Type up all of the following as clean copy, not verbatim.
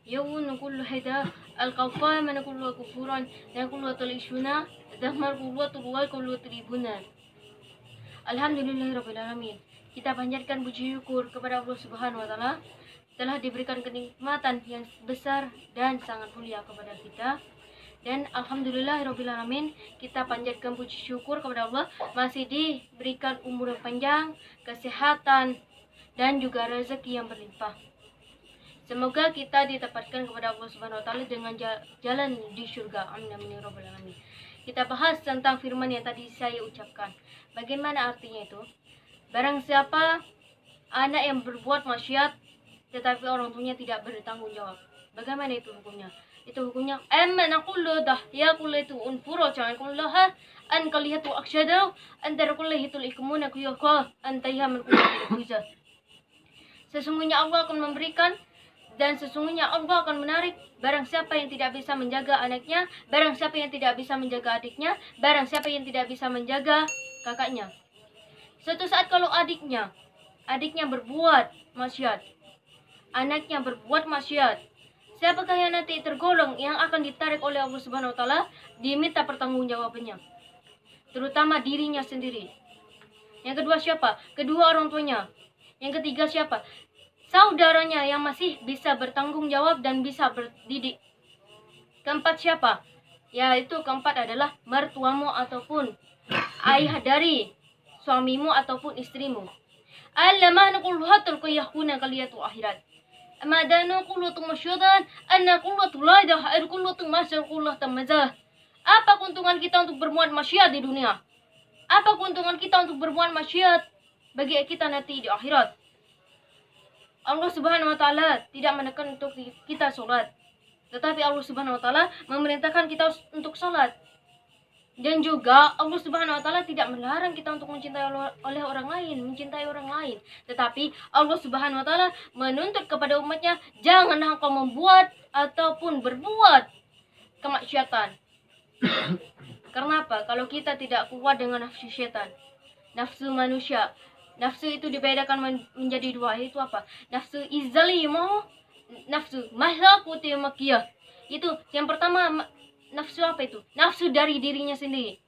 يوم كل حدا القوقاء من كل كفورا كل تليشنا دمر كل tribuna. Alhamdulillahirabbil alamin. Kita panjatkan puji syukur kepada Allah Subhanahu wa taala telah diberikan kenikmatan yang besar dan sangat mulia kepada kita. Dan alhamdulillahirabbil alamin, kita panjatkan puji syukur kepada Allah masih diberikan umur yang panjang, kesehatan dan juga rezeki yang berlimpah. Semoga kita ditempatkan kepada Allah Subhanahu wa taala dengan jalan di surga. Amin amin ya rabbal alamin. Kita bahas tentang firman yang tadi saya ucapkan. Bagaimana artinya itu? Barang siapa anak yang berbuat maksiat tetapi orang tuanya tidak bertanggung jawab. Bagaimana itu hukumnya? Itu hukumnya amana kullu dah ya kullu itu unfuro jangan kullaha an kalihatu aksyadu antara kullihitu ikumuna kuyuqa antaiha min kulli. Sesungguhnya Allah akan memberikan dan sesungguhnya Allah akan menarik barang siapa yang tidak bisa menjaga anaknya, barang siapa yang tidak bisa menjaga adiknya, barang siapa yang tidak bisa menjaga kakaknya. Suatu saat kalau adiknya berbuat maksiat, anaknya berbuat maksiat, siapakah yang nanti tergolong yang akan ditarik oleh Allah Subhanahu wa taala diminta pertanggungjawabannya? Terutama dirinya sendiri. Yang kedua siapa? Kedua orang tuanya. Yang ketiga siapa? Saudaranya yang masih bisa bertanggung jawab dan bisa berdidik. Keempat siapa? Yaitu keempat adalah mertuamu ataupun ayah dari suamimu ataupun istrimu. Allamana kulluhatul kuyahuna kaliyatu akhirat. Amadana kullutu masyudan anna kullutu laidah kullutu masyar kullutu mazah. Apa keuntungan kita untuk berbuat maksiat di dunia? Apa keuntungan kita untuk berbuat maksiat bagi kita nanti di akhirat? Allah Subhanahu wa taala tidak menekan untuk kita sholat, tetapi Allah Subhanahu wa taala memerintahkan kita untuk sholat. Dan juga Allah Subhanahu wa taala tidak melarang kita untuk mencintai orang lain, tetapi Allah Subhanahu wa taala menuntut kepada umatnya, janganlah engkau membuat ataupun berbuat kemaksiatan. Karena apa? Kalau kita tidak kuat dengan nafsu syaitan, nafsu manusia. Nafsu itu dibedakan menjadi dua, itu apa? Nafsu izzalimah, nafsu mahlakuti makiyah. Itu yang pertama, nafsu apa itu? Nafsu dari dirinya sendiri,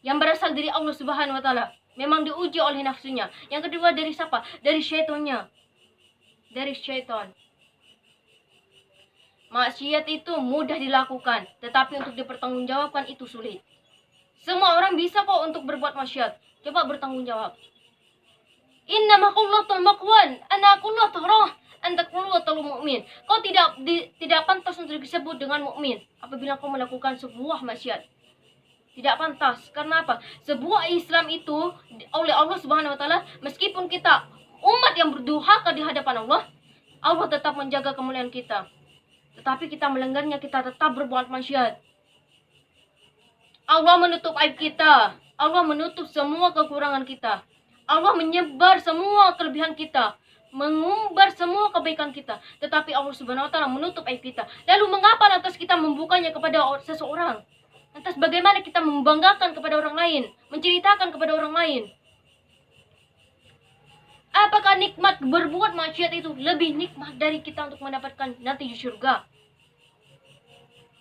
yang berasal dari Allah Subhanahu wa taala. Memang diuji oleh nafsunya. Yang kedua dari siapa? Dari syaitannya. Dari syaitan. Maksiat itu mudah dilakukan, tetapi untuk dipertanggungjawabkan itu sulit. Semua orang bisa kok untuk berbuat maksiat. Coba bertanggung jawab. Innama qullatul maqwan ana qullatul roh anta qullatul mu'min. Kau tidak pantas untuk disebut dengan mukmin apabila kau melakukan sebuah maksiat. Tidak pantas. Karena apa? Sebuah Islam itu oleh Allah Subhanahu wa taala, meskipun kita umat yang berdurhaka di hadapan Allah, Allah tetap menjaga kemuliaan kita. Tetapi kita melanggarnya, kita tetap berbuat maksiat. Allah menutup aib kita. Allah menutup semua kekurangan kita. Allah menyebar semua kelebihan kita, mengumbar semua kebaikan kita, tetapi Allah Subhanahu wa taala menutup aib kita. Lalu mengapa lantas kita membukanya kepada seseorang? Lantas bagaimana kita membanggakan kepada orang lain, menceritakan kepada orang lain? Apakah nikmat berbuat maksiat itu lebih nikmat dari kita untuk mendapatkan nanti di surga?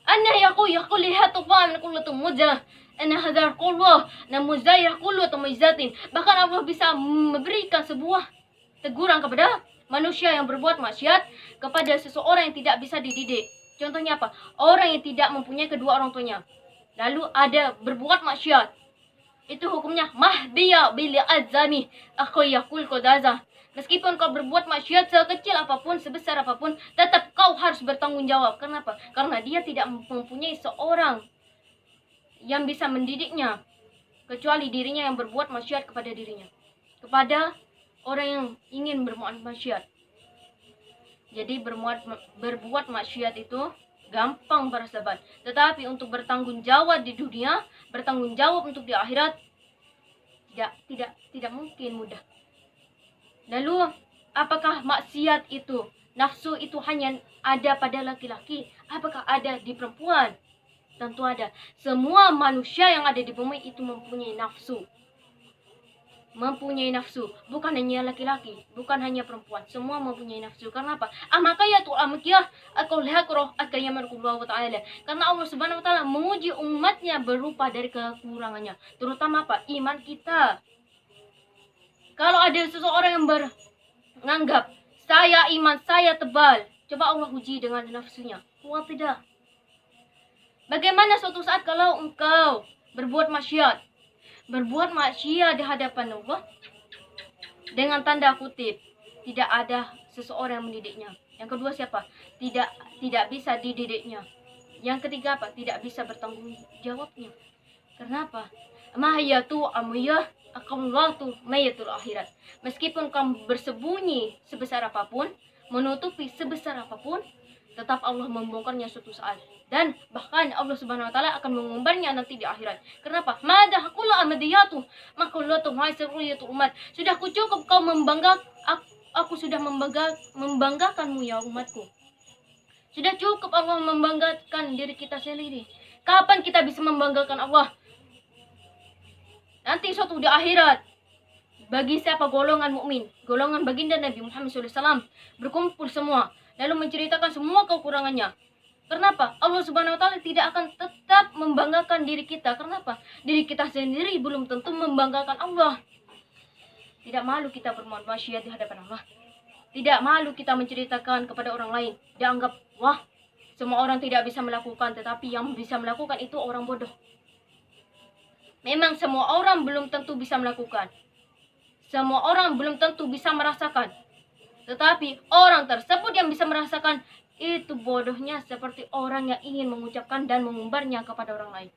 Anna yaqul lihatu fa'am kullu mujah. Anna hadar kullu namuzayah kullu tumizatin. Bahkan Allah bisa memberikan sebuah teguran kepada manusia yang berbuat maksiat kepada seseorang yang tidak bisa dididik. Contohnya apa? Orang yang tidak mempunyai kedua orang tuanya, lalu ada berbuat maksiat. Itu hukumnya mahdiya bil azami akhu yaqul qadaza. Meskipun kau berbuat maksiat sekecil apapun, sebesar apapun, tetap kau harus bertanggung jawab. Kenapa? Karena dia tidak mempunyai seorang yang bisa mendidiknya, kecuali dirinya yang berbuat maksiat kepada dirinya, kepada orang yang ingin berbuat maksiat. Jadi berbuat maksiat itu gampang para sahabat, tetapi untuk bertanggung jawab di dunia, bertanggung jawab untuk di akhirat, tidak mungkin mudah. Lalu apakah maksiat itu, nafsu itu hanya ada pada laki-laki? Apakah ada di perempuan? Tentu ada. Semua manusia yang ada di bumi itu mempunyai nafsu. mempunyai nafsu, bukan hanya laki-laki, bukan hanya perempuan, semua mempunyai nafsu. Karena apa? Amakaya tu amakiyah akul hakroh akayamarkullah wa ta'ala. Karena Allah Subhanahu wa taala menguji umatnya berupa dari kekurangannya, terutama apa? Iman kita. Kalau ada seseorang yang menganggap saya iman saya tebal, coba Allah uji dengan nafsunya, kuat tidak? Bagaimana suatu saat kalau engkau berbuat maksiat di hadapan Allah dengan tanda kutip tidak ada seseorang yang mendidiknya. Yang kedua siapa? Tidak bisa dididiknya. Yang ketiga apa? Tidak bisa bertanggung jawabnya. Kenapa? Mahayatu amuyah akamulatu mayatul akhirat. Meskipun kamu bersembunyi sebesar apapun, menutupi sebesar apapun, tetap Allah membongkarnya suatu saat. Dan bahkan Allah Subhanahu wa taala akan mengumbarnya nanti di akhirat. Kenapa? Madahakula amadiyatu makullatu haisiruyatu umat. Sudah cukup kau aku sudah membanggakanmu ya umatku. Sudah cukup Allah membanggakan diri kita sendiri. Kapan kita bisa membanggakan Allah? Nanti suatu di akhirat. Bagi siapa golongan mukmin, golongan baginda Nabi Muhammad SAW berkumpul semua, lalu menceritakan semua kekurangannya. Kenapa? Allah Subhanahu wa taala tidak akan tetap membanggakan diri kita. Kenapa? Diri kita sendiri belum tentu membanggakan Allah. Tidak malu kita berbuat maksiat di hadapan Allah. Tidak malu kita menceritakan kepada orang lain. Dianggap, wah, semua orang tidak bisa melakukan, tetapi yang bisa melakukan itu orang bodoh. Memang semua orang belum tentu bisa melakukan. Semua orang belum tentu bisa merasakan. Tetapi orang tersebut yang bisa merasakan, itu bodohnya seperti orang yang ingin mengucapkan dan mengumbarnya kepada orang lain.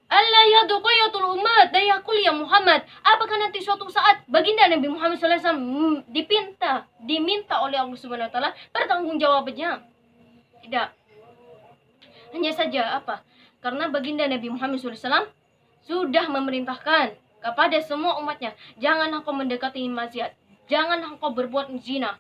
Allah ya duqayatul umat dayakul ya Muhammad. Apakah nanti suatu saat baginda Nabi Muhammad SAW diminta oleh Allah Subhanahu wa taala pertanggungjawabannya? Tidak. Hanya saja apa? Karena baginda Nabi Muhammad SAW sudah memerintahkan kepada semua umatnya, jangan engkau mendekati maksiat, jangan engkau berbuat zina.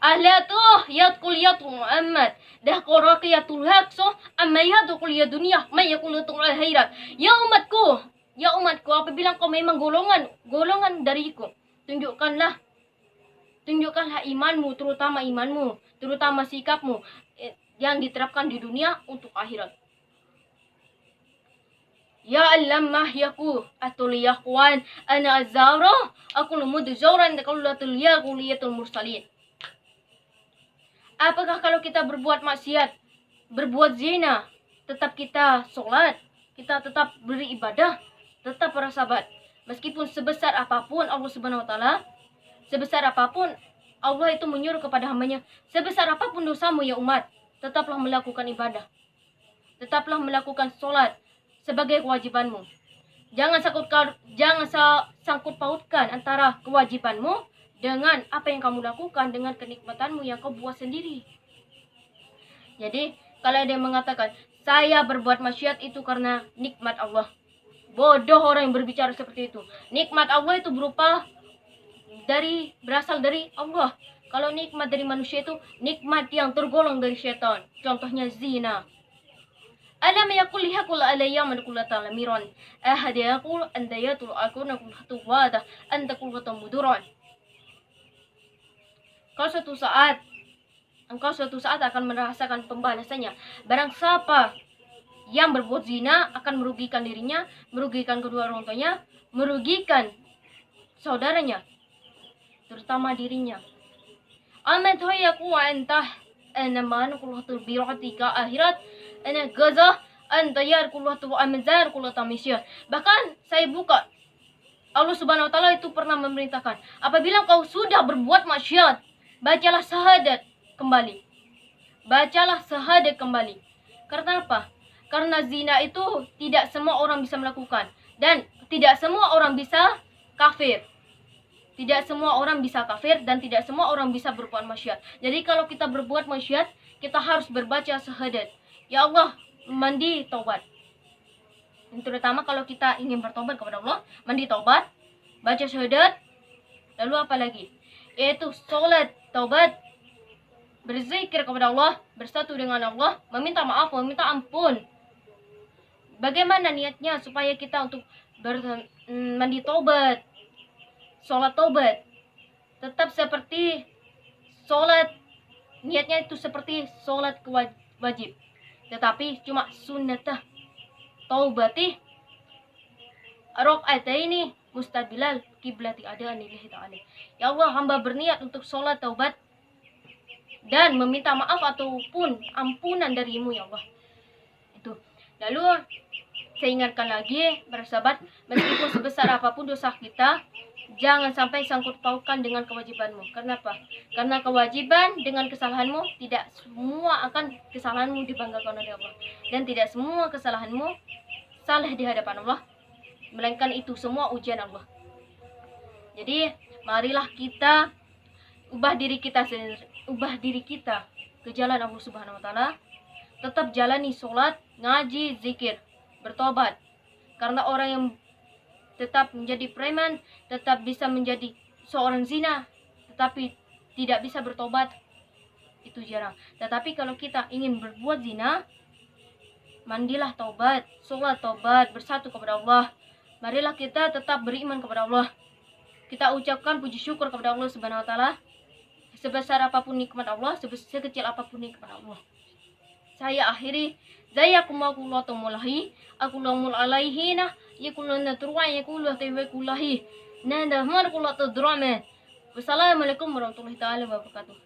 Ahlatuh yat kuliyatul Muhammad dah qoraqiyatul haqso amma yadu kuliyat dunia mayakulutul akhirat. Ya umatku, apabila kau memang golongan dariku, tunjukkanlah imanmu, terutama sikapmu yang diterapkan di dunia untuk akhirat. Ya allamah yaku atul yaqwan ana azara aqul mudzaran taqallatul yaquliyatul mursalin. Apakah kalau kita berbuat maksiat, berbuat zina, tetap kita sholat, kita tetap beribadah, tetap bersahabat? Meskipun sebesar apapun Allah Subhanahu wa taala, sebesar apapun Allah itu menyuruh kepada hambanya, sebesar apapun dosamu ya umat, tetaplah melakukan ibadah. Tetaplah melakukan sholat sebagai kewajibanmu. Jangan sangkut pautkan antara kewajibanmu dengan apa yang kamu lakukan, dengan kenikmatanmu yang kau buat sendiri. Jadi, kalau ada yang mengatakan, saya berbuat maksiat itu karena nikmat Allah. Bodoh orang yang berbicara seperti itu. Nikmat Allah itu berasal dari Allah. Kalau nikmat dari manusia itu, nikmat yang tergolong dari syaitan. Contohnya zina. Alam yakul lihakul alayya man kullata lamiran. Ahad yakul anta yatul akuna kullatu wadah anta kullata muduran. Engkau suatu saat akan merasakan pembalasannya. Barang siapa yang berbuat zina akan merugikan dirinya, merugikan kedua orang tuanya, merugikan saudaranya, terutama dirinya. Amat hoyaku wa antah anaman kullatul biratika akhirat ana gaza antayar kullatu amzar kullatu misya. Bahkan saya buka, Allah Subhanahu wa taala itu pernah memerintahkan, apabila kau sudah berbuat maksiat, bacalah syahadat kembali. Bacalah syahadat kembali. Karena apa? Karena zina itu tidak semua orang bisa melakukan. Dan tidak semua orang bisa kafir. Tidak semua orang bisa kafir dan tidak semua orang bisa berbuat maksiat. Jadi kalau kita berbuat maksiat, kita harus berbaca syahadat. Ya Allah, mandi taubat. Dan terutama kalau kita ingin bertobat kepada Allah, mandi taubat, baca syahadat, lalu apa lagi? Yaitu sholat taubat, berzikir kepada Allah, bersatu dengan Allah, meminta maaf, meminta ampun. Bagaimana niatnya supaya kita untuk mandi taubat, sholat taubat, tetap seperti sholat, niatnya itu seperti sholat wajib, tetapi cuma sunnatah taubati ini mustabilal kiblati ada anillahi ta'ala. Ya Allah, hamba berniat untuk sholat taubat dan meminta maaf ataupun ampunan darimu ya Allah. Itu. Lalu saya ingatkan lagi, para sahabat, meskipun sebesar apapun dosa kita, jangan sampai sangkut pautkan dengan kewajibanmu. Kenapa? Karena kewajiban dengan kesalahanmu, tidak semua akan kesalahanmu dibanggakan oleh Allah. Dan tidak semua kesalahanmu salah di hadapan Allah, melainkan itu semua ujian Allah. Jadi, marilah kita ubah diri kita ke jalan Allah Subhanahu wa taala. Tetap jalani sholat, ngaji, zikir, bertobat. Karena orang yang tetap menjadi preman, tetap bisa menjadi seorang zina, tetapi tidak bisa bertobat, itu jarang. Tetapi kalau kita ingin berbuat zina, mandilah taubat, sholat taubat, bersatu kepada Allah. Marilah kita tetap beriman kepada Allah. Kita ucapkan puji syukur kepada Allah Subhanahu wa taala. Sebesar apapun nikmat Allah, sekecil apapun nikmat Allah. Saya akhiri, zayakumullahu ta'alahi, aku lamul alaihina, yakuluna turwa yakuluna tawakulahi, nanda markulatu drama. Wassalamualaikum warahmatullahi taala wabarakatuh.